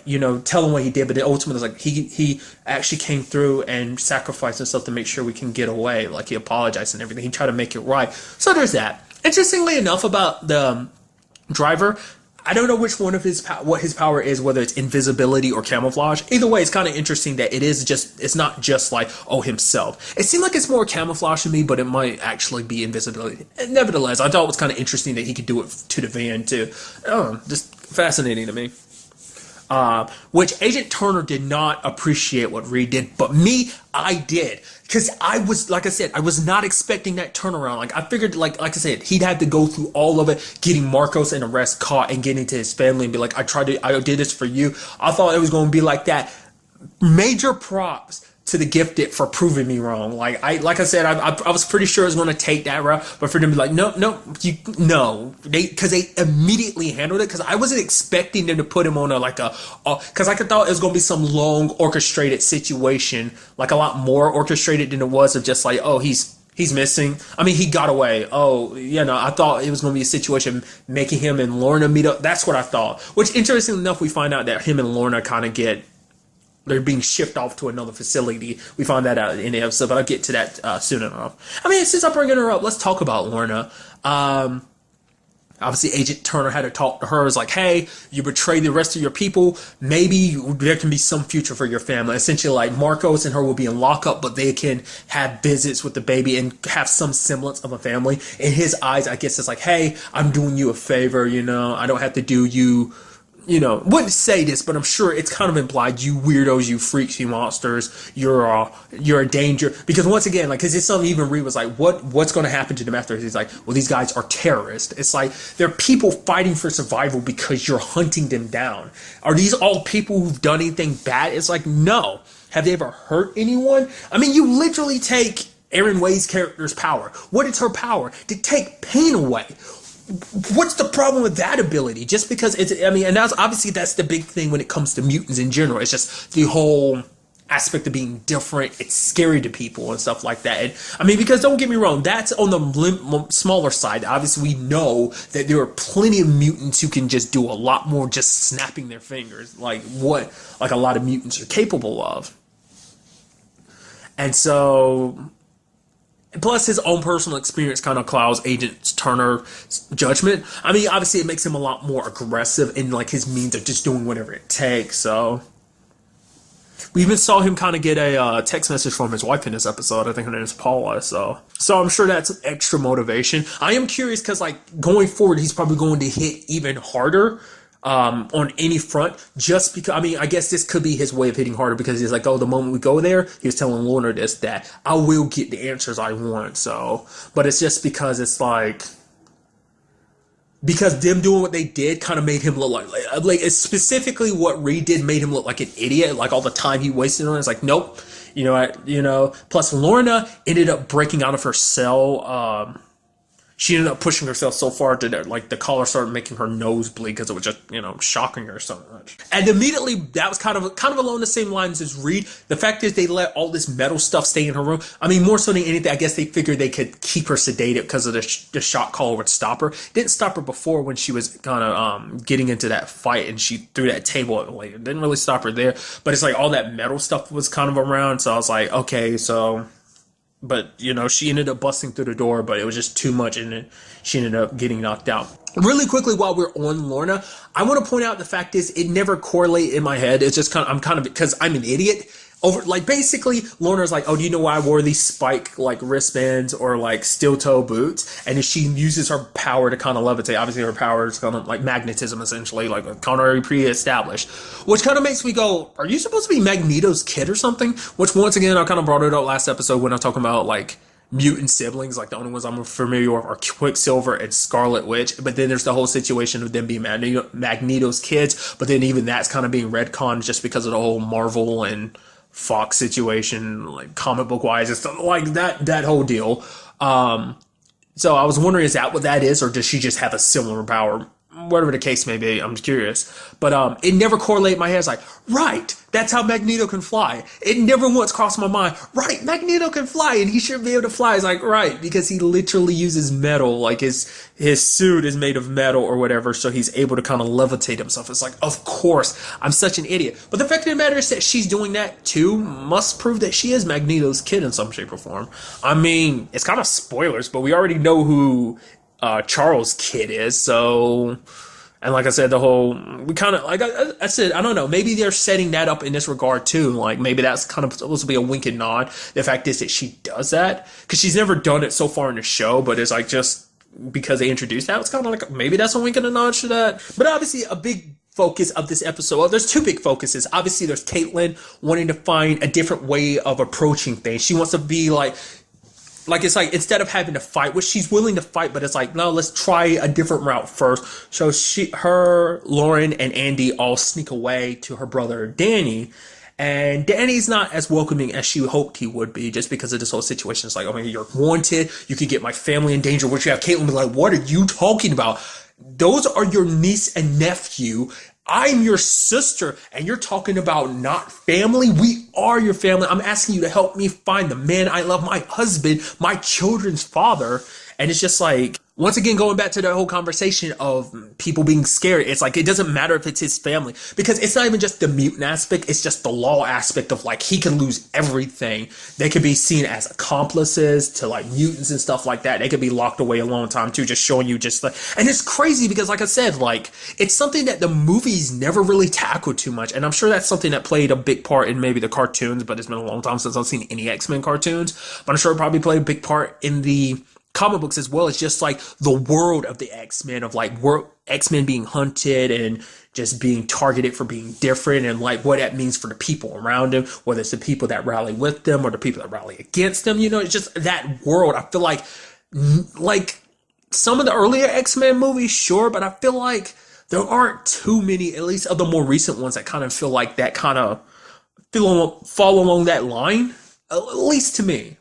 tell him what he did. But ultimately, it's like, he actually came through and sacrificed himself to make sure we can get away. Like, he apologized and everything. He tried to make it right. So there's that. Interestingly enough about the driver, I don't know which one of what his power is, whether it's invisibility or camouflage. Either way, it's kind of interesting that it's not just like, oh, himself. It seemed like it's more camouflage to me, but it might actually be invisibility. And nevertheless, I thought it was kind of interesting that he could do it to the van too. Just fascinating to me. Which Agent Turner did not appreciate what Reed did, but me, I did. Because I was, like I said, I was not expecting that turnaround. Like, I figured, like I said, he'd have to go through all of it, getting Marcos and the rest caught and getting to his family and be like, I did this for you. I thought it was going to be like that. Major props to the Gifted for proving me wrong. Like I said, I was pretty sure it was going to take that route, but for them to be like, no, because they immediately handled it. Because I wasn't expecting them to put him on because I thought it was going to be some long orchestrated situation, like a lot more orchestrated than it was of just like, oh, he's missing. I mean, he got away. Oh, I thought it was going to be a situation making him and Lorna meet up. That's what I thought. Which, interestingly enough, we find out that him and Lorna kind of they're being shipped off to another facility. We find that out in the episode, but I'll get to that soon enough. I mean, since I'm bringing her up, let's talk about Lorna. Obviously, Agent Turner had to talk to her. It's like, hey, you betrayed the rest of your people. Maybe there can be some future for your family. Essentially, like, Marcos and her will be in lockup, but they can have visits with the baby and have some semblance of a family. In his eyes, I guess it's like, hey, I'm doing you a favor, I don't have to do you... wouldn't say this, but I'm sure it's kind of implied, you weirdos, you freaks, you monsters, you're a danger. Because once again, like, because it's something even Reed was like, what's going to happen to them after? He's like, well, these guys are terrorists. It's like, they're people fighting for survival because you're hunting them down. Are these all people who've done anything bad? It's like, no. Have they ever hurt anyone? I mean, you literally take Erin Way's character's power. What is her power? To take pain away. What's the problem with that ability? Just because and that's the big thing when it comes to mutants in general. It's just the whole aspect of being different. It's scary to people and stuff like that. And because don't get me wrong, that's on the smaller side. Obviously, we know that there are plenty of mutants who can just do a lot more just snapping their fingers, like a lot of mutants are capable of. And so... Plus, his own personal experience kind of clouds Agent Turner's judgment. I mean, obviously, it makes him a lot more aggressive in, like, his means of just doing whatever it takes, so... We even saw him kind of get a text message from his wife in this episode. I think her name is Paula, so I'm sure that's extra motivation. I am curious, because, like, going forward, he's probably going to hit even harder. on any front, just because, I mean, I guess this could be his way of hitting harder, because he's like, oh, the moment we go there, he was telling Lorna this, that I will get the answers I want. So, but it's just because it's like, because them doing what they did kind of made him look like it's specifically what Reed did made him look like an idiot, like all the time he wasted on it. It's like, nope, plus Lorna ended up breaking out of her cell. She ended up pushing herself so far that like the collar started making her nose bleed, because it was just, shocking her so much. And immediately, that was kind of along the same lines as Reed. The fact is, they let all this metal stuff stay in her room. I mean, more so than anything, I guess they figured they could keep her sedated because of the shock collar would stop her. Didn't stop her before when she was kind of getting into that fight and she threw that table at later. Didn't really stop her there. But it's like all that metal stuff was kind of around. So I was like, okay, so... But, she ended up busting through the door, but it was just too much, and she ended up getting knocked out. Really quickly, while we're on Lorna, I want to point out the fact is, it never correlated in my head. It's just because I'm an idiot. Basically, Lorna's like, oh, do you know why I wore these spike, wristbands or, steel-toe boots? And she uses her power to kind of levitate. Obviously, her power is kind of like magnetism, essentially, kind of already pre-established. Which kind of makes me go, are you supposed to be Magneto's kid or something? Which, once again, I kind of brought it up last episode when I was talking about, mutant siblings. The only ones I'm familiar with are Quicksilver and Scarlet Witch. But then there's the whole situation of them being Magneto's kids. But then even that's kind of being retconned just because of the whole Marvel and Fox situation, comic book wise, it's like that whole deal. So I was wondering, is that what that is, or does she just have a similar power? Whatever the case may be, I'm just curious. But it never correlated in my head. It's like, right, that's how Magneto can fly. It never once crossed my mind, right, Magneto can fly and he should be able to fly. It's like, right, because he literally uses metal, his suit is made of metal or whatever, so he's able to kind of levitate himself. It's like, of course, I'm such an idiot. But the fact of the matter is that she's doing that too must prove that she is Magneto's kid in some shape or form. I mean, it's kind of spoilers, but we already know who Charles' kid is, so... And like I said, we kind of, I said, I don't know, maybe they're setting that up in this regard too. Maybe that's kind of supposed to be a wink and nod. The fact is that she does that, because she's never done it so far in the show, but it's just because they introduced that, it's kind of maybe that's a wink and a nod to that. But obviously, a big focus of this episode, well, there's two big focuses. Obviously, there's Caitlin wanting to find a different way of approaching things. She wants to be it's instead of having to fight, which she's willing to fight, but it's no, let's try a different route first. So Lauren and Andy all sneak away to her brother Danny, and Danny's not as welcoming as she hoped he would be, just because of this whole situation. It's oh, you're wanted, you could get my family in danger, which you have Caitlin be like, what are you talking about? Those are your niece and nephew. I'm your sister, and you're talking about not family? We are your family. I'm asking you to help me find the man I love, my husband, my children's father. And it's just once again, going back to the whole conversation of people being scared, it's it doesn't matter if it's his family, because it's not even just the mutant aspect, it's just the law aspect of he can lose everything. They could be seen as accomplices to mutants and stuff like that. They could be locked away a long time too, just showing you and it's crazy because like I said, it's something that the movies never really tackled too much. And I'm sure that's something that played a big part in maybe the cartoons, but it's been a long time since I've seen any X-Men cartoons. But I'm sure it probably played a big part in the comic books as well. It's just the world of the X-Men, of X-Men being hunted and just being targeted for being different, and what that means for the people around them, whether it's the people that rally with them or the people that rally against them. It's just that world. I feel like some of the earlier X-Men movies, sure, but I feel there aren't too many, at least of the more recent ones, that kind of feel that kind of fall along that line, at least to me.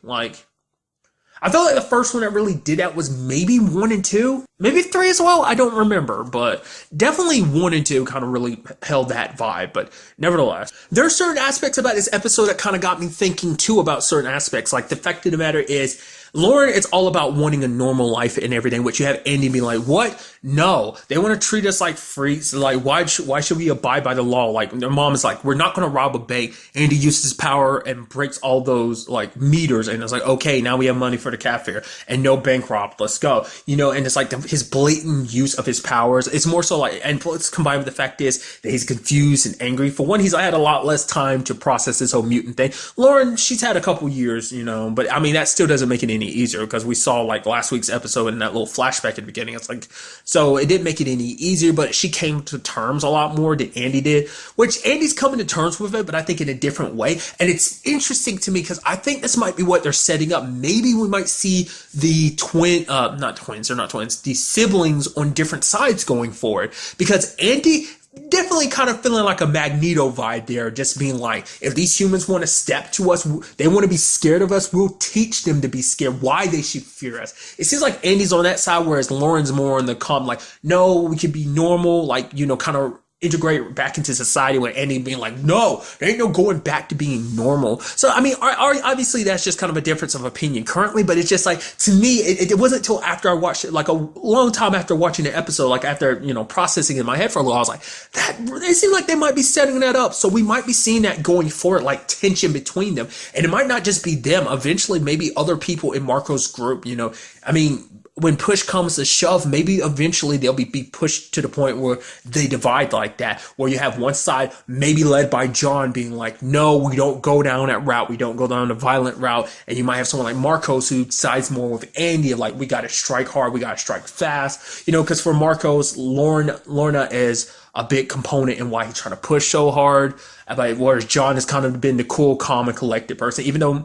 I felt the first one that really did that was maybe 1 and 2, maybe 3 as well. I don't remember, but definitely 1 and 2 kind of really held that vibe. But nevertheless, there are certain aspects about this episode that kind of got me thinking too about certain aspects. The fact of the matter is, Lauren, it's all about wanting a normal life and everything, which you have Andy be like, what? No, they want to treat us like freaks. Why should we abide by the law? Their mom is we're not going to rob a bank. Andy uses his power and breaks all those meters. And it's okay, now we have money for the cat fair and no bank robbed. Let's go. And it's his blatant use of his powers. It's more so and it's combined with the fact is that he's confused and angry. For one, he's had a lot less time to process this whole mutant thing. Lauren, she's had a couple years, but I mean, that still doesn't make it any any easier, because we saw like last week's episode in that little flashback at the beginning. It's like, so it didn't make it any easier, but she came to terms a lot more than Andy did, which Andy's coming to terms with it, but I think in a different way. And it's interesting to me because I think this might be what they're setting up. Maybe we might see the the siblings on different sides going forward, because Andy definitely kind of feeling like a Magneto vibe there, just being like, if these humans want to step to us, they want to be scared of us, we'll teach them to be scared, why they should fear us. It seems like Andy's on that side, whereas Lauren's more on the calm, like, no, we can be normal, like, you know, kind of integrate back into society, with Andy being like, no, there ain't no going back to being normal. So, I mean, obviously that's just kind of a difference of opinion currently, but it's just like, to me, it wasn't until after I watched it, like a long time after watching the episode, like after, you know, processing in my head for a little, I was like, it seemed like they might be setting that up. So we might be seeing that going forward, like tension between them. And it might not just be them. Eventually, maybe other people in Marco's group, you know, I mean, when push comes to shove, maybe eventually they'll be pushed to the point where they divide like that, where you have one side maybe led by John being like, no, we don't go down that route, we don't go down the violent route, and you might have someone like Marcos who sides more with Andy, like, we got to strike hard, we got to strike fast, you know, because for Marcos, Lorna is a big component in why he's trying to push so hard, whereas John has kind of been the cool, calm, and collected person, even though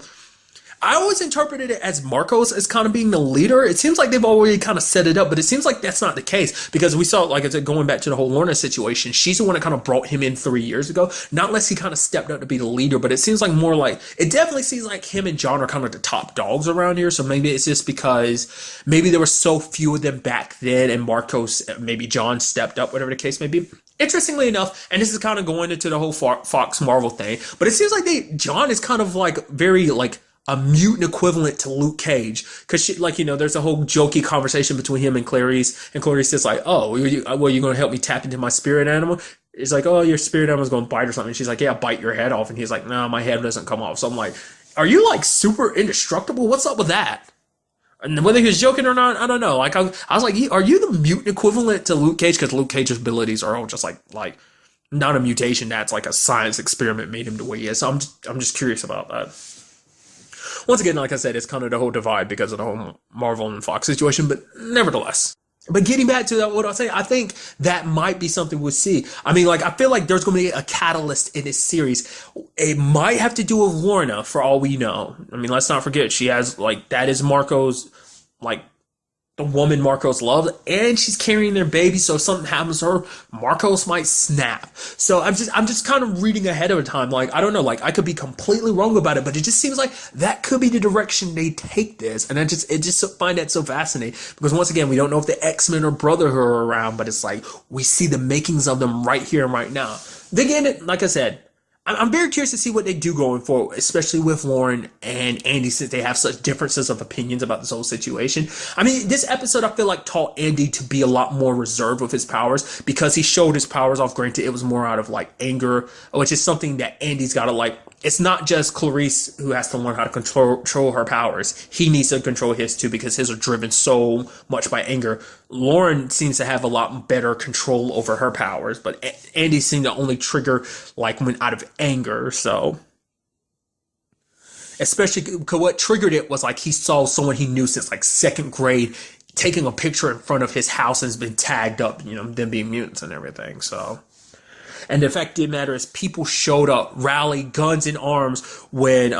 I always interpreted it as Marcos as kind of being the leader. It seems like they've already kind of set it up, but it seems like that's not the case, because we saw, like I said, going back to the whole Lorna situation, she's the one that kind of brought him in 3 years ago. Not unless he kind of stepped up to be the leader, but it seems like more like, it definitely seems like him and John are kind of the top dogs around here. So maybe it's just because maybe there were so few of them back then, and Marcos, maybe John stepped up, whatever the case may be. Interestingly enough, and this is kind of going into the whole Fox Marvel thing, but it seems like John is kind of like very like a mutant equivalent to Luke Cage, because she, like, you know, there's a whole jokey conversation between him and Clarice is like, oh, you're going to help me tap into my spirit animal? It's like, oh, your spirit animal's going to bite or something. And she's like, yeah, bite your head off. And he's like, no, my head doesn't come off. So I'm like, are you like super indestructible? What's up with that? And whether he was joking or not, I don't know. Like, I was like, are you the mutant equivalent to Luke Cage? Because Luke Cage's abilities are all just like not a mutation. That's like a science experiment made him the way he is. So I'm just curious about that. Once again, like I said, it's kind of the whole divide because of the whole Marvel and Fox situation, but nevertheless. But getting back to that, what I was saying, I think that might be something we'll see. I mean, like, I feel like there's going to be a catalyst in this series. It might have to do with Lorna, for all we know. I mean, let's not forget, she has, like, that is Marco's, like, the woman Marcos loved, and she's carrying their baby, so if something happens to her, Marcos might snap. So I'm just kind of reading ahead of time. Like, I don't know, like, I could be completely wrong about it, but it just seems like that could be the direction they take this, and I just find that so fascinating, because once again, we don't know if the X-Men or Brotherhood are around, but it's like, we see the makings of them right here and right now. Again, like I said, I'm very curious to see what they do going forward, especially with Lauren and Andy, since they have such differences of opinions about this whole situation. I mean, this episode, I feel like, taught Andy to be a lot more reserved with his powers, because he showed his powers off. Granted, it was more out of, like, anger, which is something that Andy's got to, like, it's not just Clarice who has to learn how to control her powers. He needs to control his too, because his are driven so much by anger. Lauren seems to have a lot better control over her powers, but Andy seemed to only trigger, like, when out of anger. So, especially what triggered it was, like, he saw someone he knew since, like, second grade taking a picture in front of his house and has been tagged up, you know, them being mutants and everything. So, and the fact of the matter is, people showed up, rallied, guns in arms, when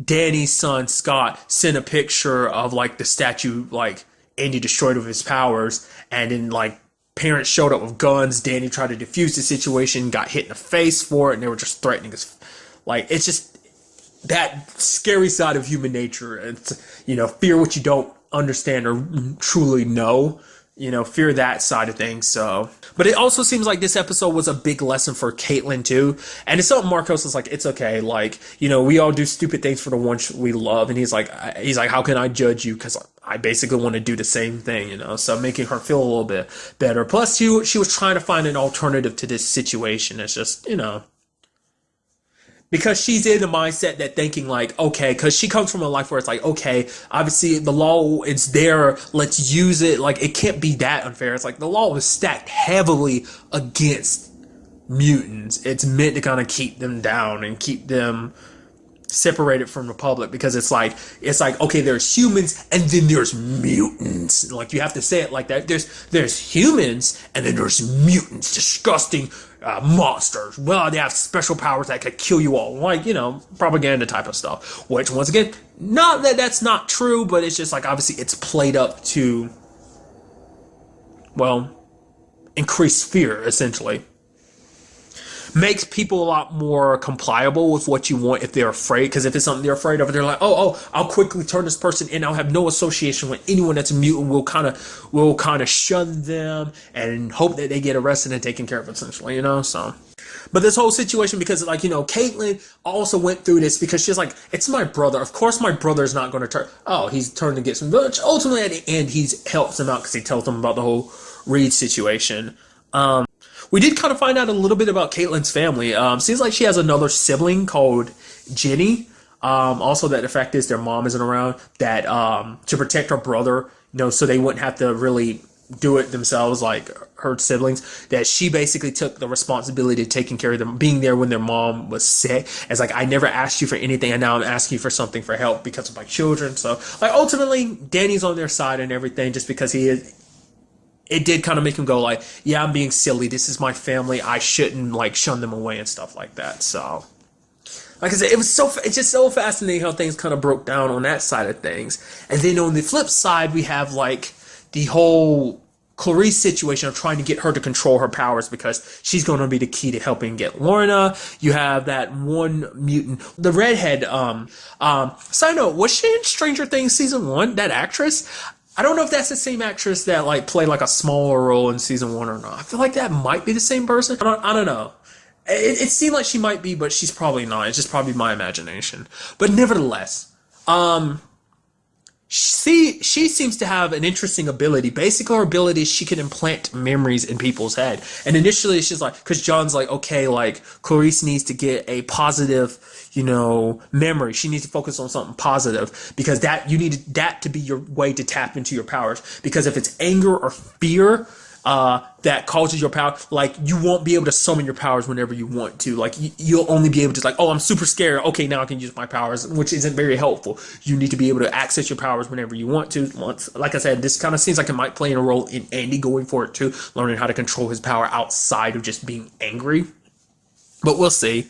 Danny's son Scott sent a picture of, like, the statue, like, Andy destroyed with his powers, and then, like, parents showed up with guns. Danny tried to defuse the situation, got hit in the face for it, and they were just threatening us. Like, it's just that scary side of human nature. It's, you know, fear what you don't understand or truly know. You know, fear that side of things. So, but it also seems like this episode was a big lesson for Caitlin too. And it's something Marcos is like, it's okay. Like, you know, we all do stupid things for the ones we love. And he's like, how can I judge you? Because I basically want to do the same thing, you know. So making her feel a little bit better. Plus, she was trying to find an alternative to this situation. It's just, you know, because she's in the mindset that thinking, like, okay, because she comes from a life where it's like, okay, obviously the law is there, let's use it. Like, it can't be that unfair. It's like the law is stacked heavily against mutants. It's meant to kind of keep them down and keep them separated from the public, because it's like okay, there's humans and then there's mutants. Like, you have to say it like that. There's humans and then there's mutants, disgusting monsters. Well, they have special powers that could kill you all, like, propaganda type of stuff. Which, once again, not that that's not true, but it's just like, obviously it's played up to, well, increase fear, essentially. Makes people a lot more compliable with what you want if they're afraid. Because if it's something they're afraid of, they're like, oh, I'll quickly turn this person in. I'll have no association with anyone that's a mutant. We'll kind of shun them and hope that they get arrested and taken care of, essentially, So, but this whole situation, because, like, Caitlin also went through this because she's like, it's my brother. Of course my brother's not going to turn. Oh, he's turned to get some. But ultimately, at the end, he helps him out because he tells them about the whole Reed situation. We did kind of find out a little bit about Caitlin's family. Seems like she has another sibling called Jenny. Also, that the fact is their mom isn't around. That to protect her brother, so they wouldn't have to really do it themselves, like her siblings. That she basically took the responsibility of taking care of them, being there when their mom was sick. It's like, I never asked you for anything, and now I'm asking you for something for help because of my children. So, like, ultimately, Danny's on their side and everything, just because he is. It did kind of make him go like, yeah, I'm being silly. This is my family. I shouldn't, like, shun them away and stuff like that. So, like I said, it's just so fascinating how things kind of broke down on that side of things. And then on the flip side, we have, like, the whole Clarice situation of trying to get her to control her powers, because she's going to be the key to helping get Lorna. You have that one mutant, the redhead. Side note, was she in Stranger Things season 1? That actress? I don't know if that's the same actress that, like, played, like, a smaller role in season 1 or not. I feel like that might be the same person. I don't know. It seemed like she might be, but she's probably not. It's just probably my imagination. But nevertheless, she seems to have an interesting ability. Basically, her ability is she can implant memories in people's head. And initially, she's like, because John's like, okay, like, Clarice needs to get a positive, memory. She needs to focus on something positive, because you need that to be your way to tap into your powers. Because if it's anger or fear that causes your power, like, you won't be able to summon your powers whenever you want to. Like, you'll only be able to, like, oh, I'm super scared. Okay, now I can use my powers, which isn't very helpful. You need to be able to access your powers whenever you want to. Like I said, this kind of seems like it might play a role in Andy going for it too, learning how to control his power outside of just being angry. But we'll see.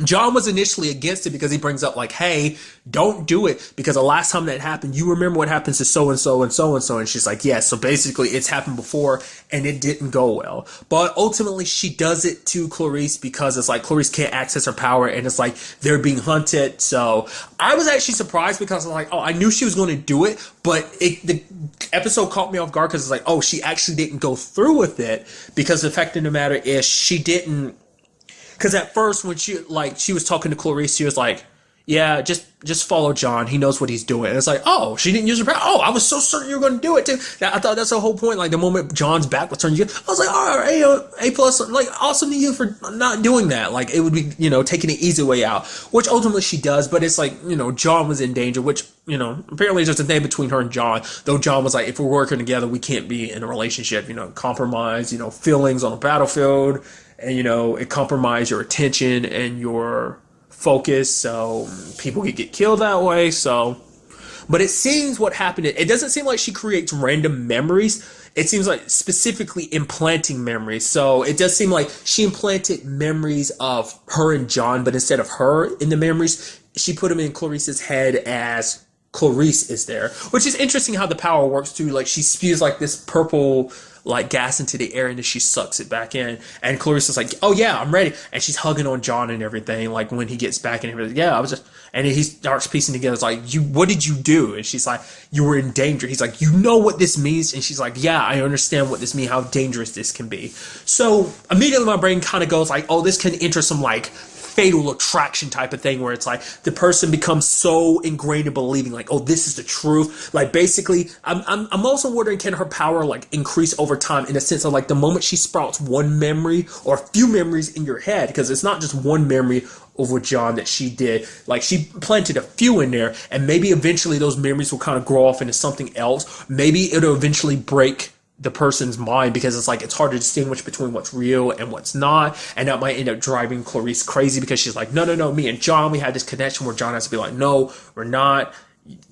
John was initially against it because he brings up, like, hey, don't do it, because the last time that happened, you remember what happens to so-and-so and so-and-so. And she's like, yeah, so basically it's happened before and it didn't go well. But ultimately she does it to Clarice because it's like Clarice can't access her power and it's like they're being hunted. So I was actually surprised because I'm like, oh, I knew she was going to do it, but the episode caught me off guard because it's like, oh, she actually didn't go through with it, because the fact of the matter is she didn't. Because at first, when she was talking to Clarice, she was like, yeah, just follow John. He knows what he's doing. And it's like, oh, she didn't use her power. Oh, I was so certain you were going to do it too. I thought that's the whole point. Like, the moment John's back was turned, I was like, all right, A plus, like, awesome to you for not doing that. Like, it would be, taking the easy way out, which ultimately she does. But it's like, John was in danger, which, apparently there's a thing between her and John. Though John was like, if we're working together, we can't be in a relationship, compromise, feelings on a battlefield. And, it compromises your attention and your focus, so people could get killed that way. So, but it seems what happened, it doesn't seem like she creates random memories. It seems like specifically implanting memories. So it does seem like she implanted memories of her and John, but instead of her in the memories, she put them in Clarice's head as Clarice is there, which is interesting how the power works too. Like, she spews like this purple like gas into the air and then she sucks it back in, and Clarice is like, oh yeah, I'm ready, and she's hugging on John and everything, like, when he gets back and everything. Yeah, I was just, and then he starts piecing together. It's like, what did you do? And she's like, you were in danger. He's like, you know what this means? And she's like, yeah, I understand what this means, how dangerous this can be. So immediately my brain kind of goes like, oh, this can enter some like fatal attraction type of thing, where it's like the person becomes so ingrained in believing like, oh, this is the truth. Like, basically, I'm also wondering, can her power like increase over time, in a sense of like the moment she sprouts one memory or a few memories in your head, because it's not just one memory over John that she did. Like, she planted a few in there, and maybe eventually those memories will kind of grow off into something else. Maybe it'll eventually break the person's mind, because it's like it's hard to distinguish between what's real and what's not, and that might end up driving Clarice crazy because she's like, no, me and John, we had this connection, where John has to be like, no, we're not.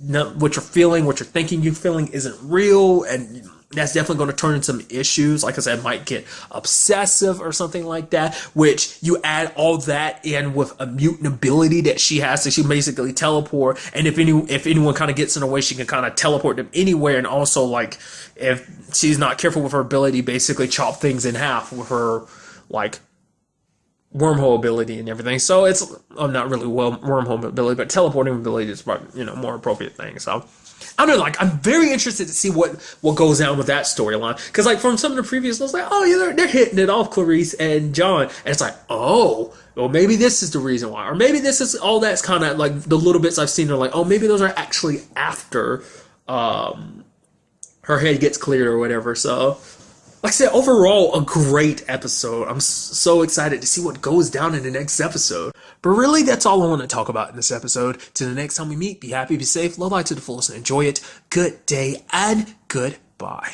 No, what you're feeling, what you're thinking you're feeling isn't real, and that's definitely going to turn into some issues. Like I said, might get obsessive or something like that, which you add all that in with a mutant ability that she has, so she basically teleport, and if anyone kind of gets in her way, she can kind of teleport them anywhere, and also, like, if she's not careful with her ability, basically chop things in half with her, like, wormhole ability and everything. So it's not really wormhole ability, but teleporting ability is probably, more appropriate thing. So I don't know, like, I'm very interested to see what goes down with that storyline, because like from some of the previous, I was like, oh yeah, they're hitting it off, Clarice and John, and it's like, oh well, maybe this is the reason why, or maybe this is all that's kind of like the little bits I've seen are like, oh, maybe those are actually after her head gets cleared or whatever. So like I said, overall, a great episode. I'm so excited to see what goes down in the next episode. But really, that's all I want to talk about in this episode. Till the next time we meet, be happy, be safe, love life to the fullest, and enjoy it. Good day and goodbye.